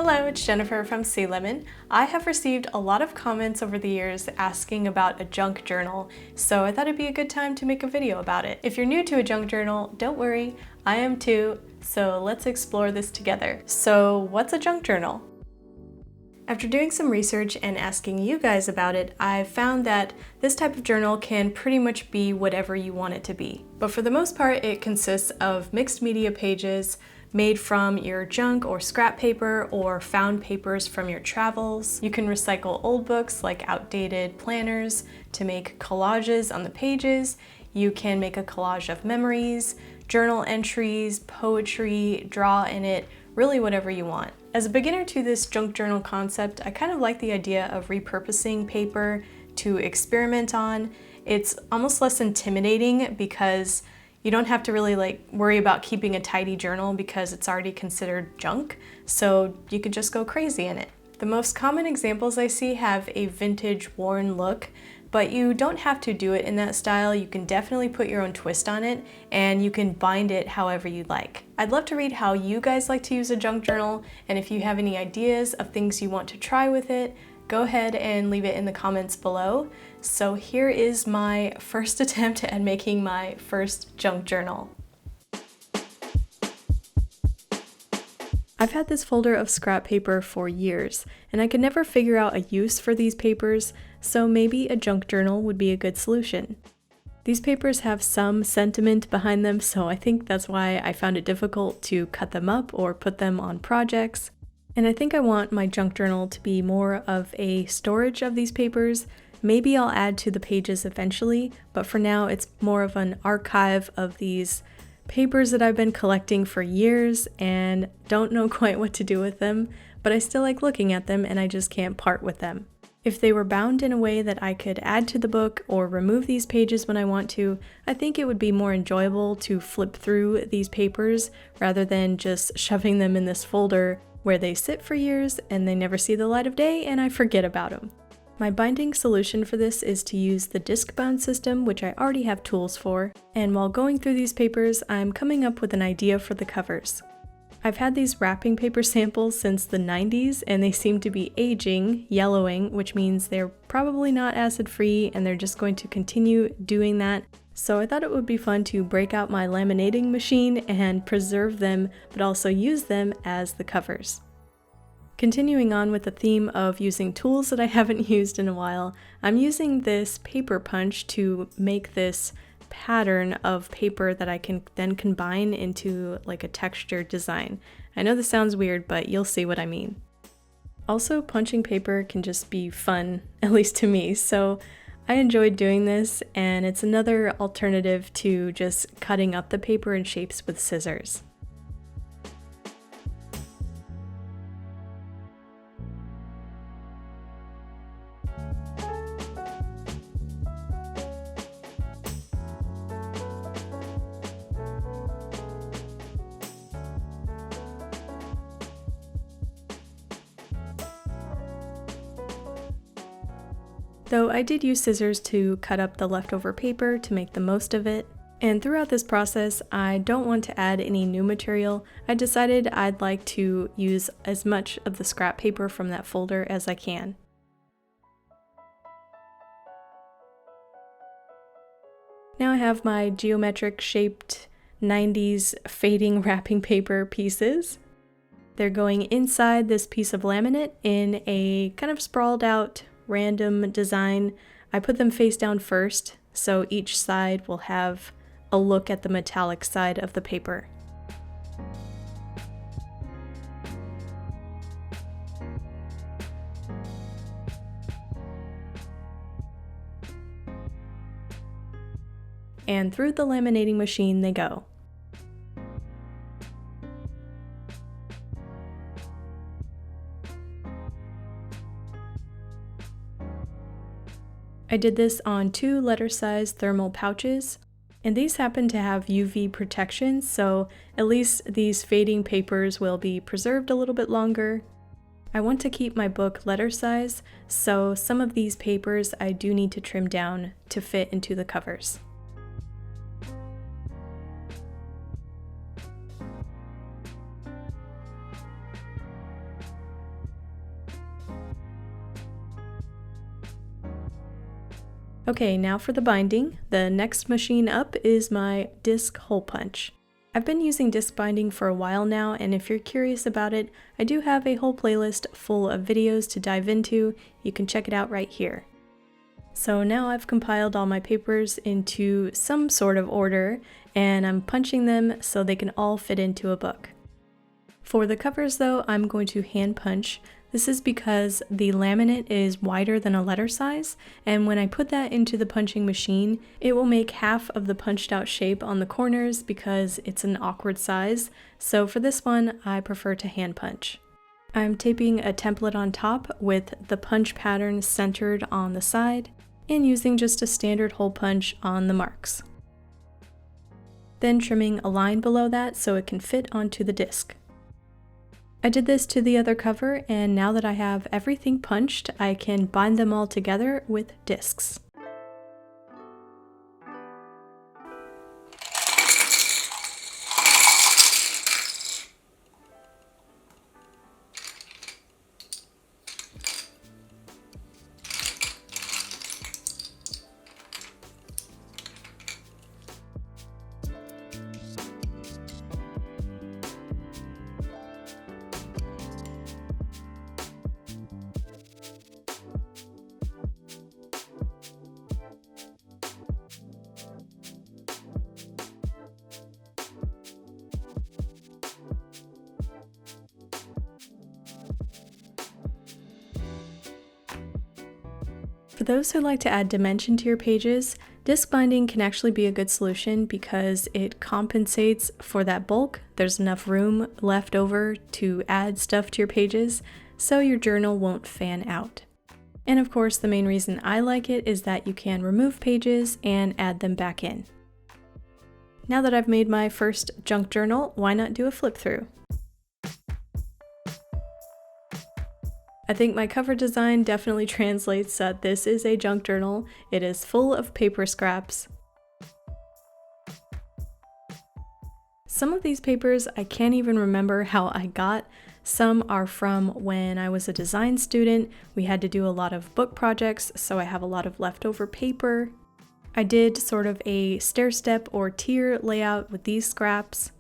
Hello, it's Jennifer from heysealemon. I have received a lot of comments over the years asking about a junk journal, so I thought it'd be a good time to make a video about it. If you're new to a junk journal, don't worry, I am too, so let's explore this together. So what's a junk journal? After doing some research and asking you guys about it, I've found that this type of journal can pretty much be whatever you want it to be. But for the most part, it consists of mixed media pages made from your junk or scrap paper or found papers from your travels. You can recycle old books like outdated planners to make collages on the pages. You can make a collage of memories, journal entries, poetry, draw in it, really whatever you want. As a beginner to this junk journal concept, I kind of like the idea of repurposing paper to experiment on. It's almost less intimidating because you don't have to really worry about keeping a tidy journal because it's already considered junk, so you could just go crazy in it. The most common examples I see have a vintage worn look, but you don't have to do it in that style. You can definitely put your own twist on it, and you can bind it however you'd like. I'd love to read how you guys like to use a junk journal, and if you have any ideas of things you want to try with it, go ahead and leave it in the comments below. So here is my first attempt at making my first junk journal. I've had this folder of scrap paper for years, and I could never figure out a use for these papers, so maybe a junk journal would be a good solution. These papers have some sentiment behind them, so I think that's why I found it difficult to cut them up or put them on projects. And I think I want my junk journal to be more of a storage of these papers. Maybe I'll add to the pages eventually, but for now it's more of an archive of these papers that I've been collecting for years and don't know quite what to do with them, but I still like looking at them and I just can't part with them. If they were bound in a way that I could add to the book or remove these pages when I want to, I think it would be more enjoyable to flip through these papers rather than just shoving them in this folder where they sit for years and they never see the light of day and I forget about them. My binding solution for this is to use the Discbound system, which I already have tools for, and while going through these papers, I'm coming up with an idea for the covers. I've had these wrapping paper samples since the 90s and they seem to be aging, yellowing, which means they're probably not acid-free and they're just going to continue doing that. So I thought it would be fun to break out my laminating machine and preserve them, but also use them as the covers. Continuing on with the theme of using tools that I haven't used in a while, I'm using this paper punch to make this pattern of paper that I can then combine into like a textured design. I know this sounds weird, but you'll see what I mean. Also, punching paper can just be fun, at least to me, so I enjoyed doing this, and it's another alternative to just cutting up the paper in shapes with scissors. Though I did use scissors to cut up the leftover paper to make the most of it, and throughout this process I don't want to add any new material. I decided I'd like to use as much of the scrap paper from that folder as I can. Now I have my geometric shaped 90s fading wrapping paper pieces. They're going inside this piece of laminate in a kind of sprawled out random design. I put them face down first, so each side will have a look at the metallic side of the paper. And through the laminating machine they go. I did this on 2 letter-sized thermal pouches, and these happen to have UV protection, so at least these fading papers will be preserved a little bit longer. I want to keep my book letter size, so some of these papers I do need to trim down to fit into the covers. Okay, now for the binding. The next machine up is my disc hole punch. I've been using disc binding for a while now, and if you're curious about it, I do have a whole playlist full of videos to dive into. You can check it out right here. So now I've compiled all my papers into some sort of order, and I'm punching them so they can all fit into a book. For the covers though, I'm going to hand punch. This is because the laminate is wider than a letter size, and when I put that into the punching machine, it will make half of the punched out shape on the corners because it's an awkward size. So for this one, I prefer to hand punch. I'm taping a template on top with the punch pattern centered on the side and using just a standard hole punch on the marks. Then trimming a line below that so it can fit onto the disc. I did this to the other cover, and now that I have everything punched, I can bind them all together with discs. For those who like to add dimension to your pages, disc binding can actually be a good solution because it compensates for that bulk. There's enough room left over to add stuff to your pages, so your journal won't fan out. And of course, the main reason I like it is that you can remove pages and add them back in. Now that I've made my first junk journal, why not do a flip through? I think my cover design definitely translates that this is a junk journal. It is full of paper scraps. Some of these papers I can't even remember how I got. Some are from when I was a design student. We had to do a lot of book projects, so I have a lot of leftover paper. I did sort of a stair-step or tier layout with these scraps.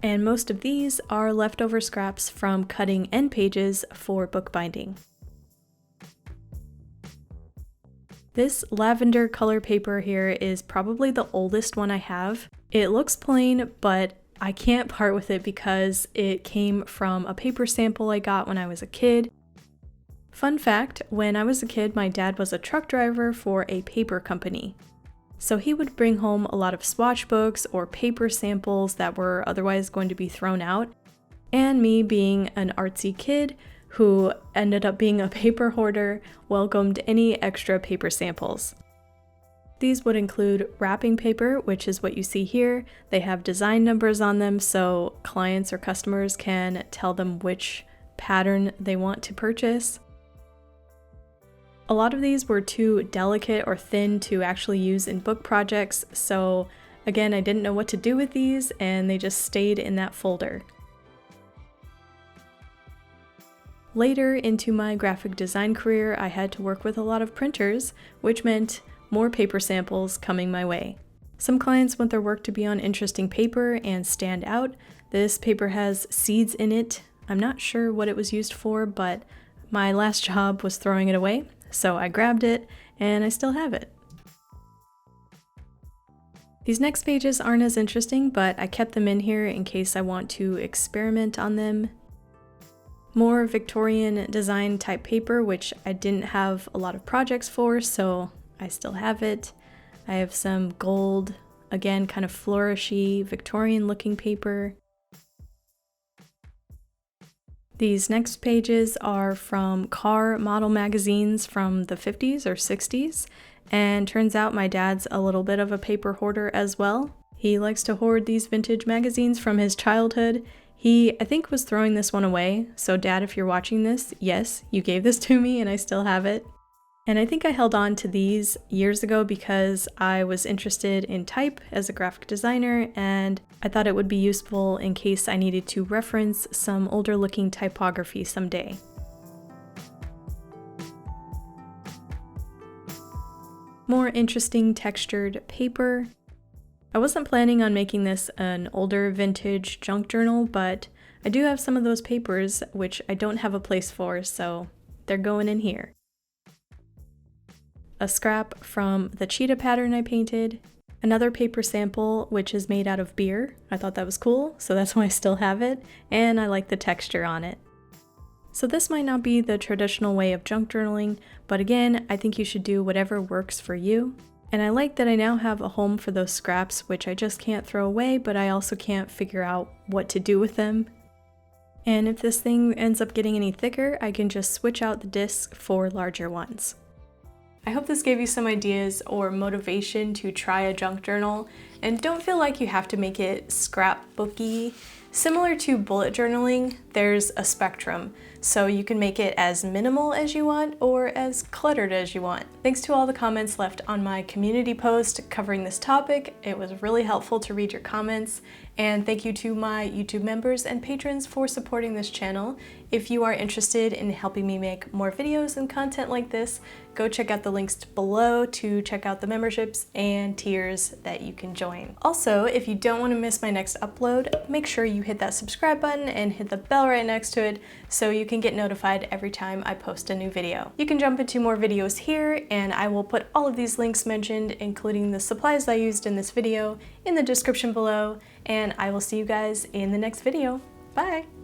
And most of these are leftover scraps from cutting end pages for bookbinding. This lavender color paper here is probably the oldest one I have. It looks plain, but I can't part with it because it came from a paper sample I got when I was a kid. Fun fact, when I was a kid, my dad was a truck driver for a paper company. So he would bring home a lot of swatch books or paper samples that were otherwise going to be thrown out. And me being an artsy kid who ended up being a paper hoarder welcomed any extra paper samples. These would include wrapping paper, which is what you see here. They have design numbers on them so clients or customers can tell them which pattern they want to purchase. A lot of these were too delicate or thin to actually use in book projects, so again, I didn't know what to do with these and they just stayed in that folder. Later into my graphic design career, I had to work with a lot of printers, which meant more paper samples coming my way. Some clients want their work to be on interesting paper and stand out. This paper has seeds in it. I'm not sure what it was used for, but my last job was throwing it away. So I grabbed it, and I still have it. These next pages aren't as interesting, but I kept them in here in case I want to experiment on them. More Victorian design type paper, which I didn't have a lot of projects for, so I still have it. I have some gold, again, kind of flourishy, Victorian looking paper. These next pages are from car model magazines from the 50s or 60s, and turns out my dad's a little bit of a paper hoarder as well. He likes to hoard these vintage magazines from his childhood. He, I think, was throwing this one away, so Dad, if you're watching this, yes, you gave this to me and I still have it. And I think I held on to these years ago because I was interested in type as a graphic designer, and I thought it would be useful in case I needed to reference some older looking typography someday. More interesting textured paper. I wasn't planning on making this an older vintage junk journal, but I do have some of those papers which I don't have a place for, so they're going in here. A scrap from the cheetah pattern I painted. Another paper sample which is made out of beer. I thought that was cool, so that's why I still have it, and I like the texture on it. So this might not be the traditional way of junk journaling, but again, I think you should do whatever works for you. And I like that I now have a home for those scraps, which I just can't throw away, but I also can't figure out what to do with them. And if this thing ends up getting any thicker, I can just switch out the disc for larger ones. I hope this gave you some ideas or motivation to try a junk journal, and don't feel like you have to make it scrapbooky. Similar to bullet journaling, there's a spectrum, so you can make it as minimal as you want or as cluttered as you want. Thanks to all the comments left on my community post covering this topic. It was really helpful to read your comments, and thank you to my YouTube members and patrons for supporting this channel. If you are interested in helping me make more videos and content like this, go check out the links below to check out the memberships and tiers that you can join. Also, if you don't want to miss my next upload, make sure you hit that subscribe button and hit the bell right next to it so you can get notified every time I post a new video. You can jump into more videos here, and I will put all of these links mentioned, including the supplies I used in this video, in the description below, and I will see you guys in the next video. Bye!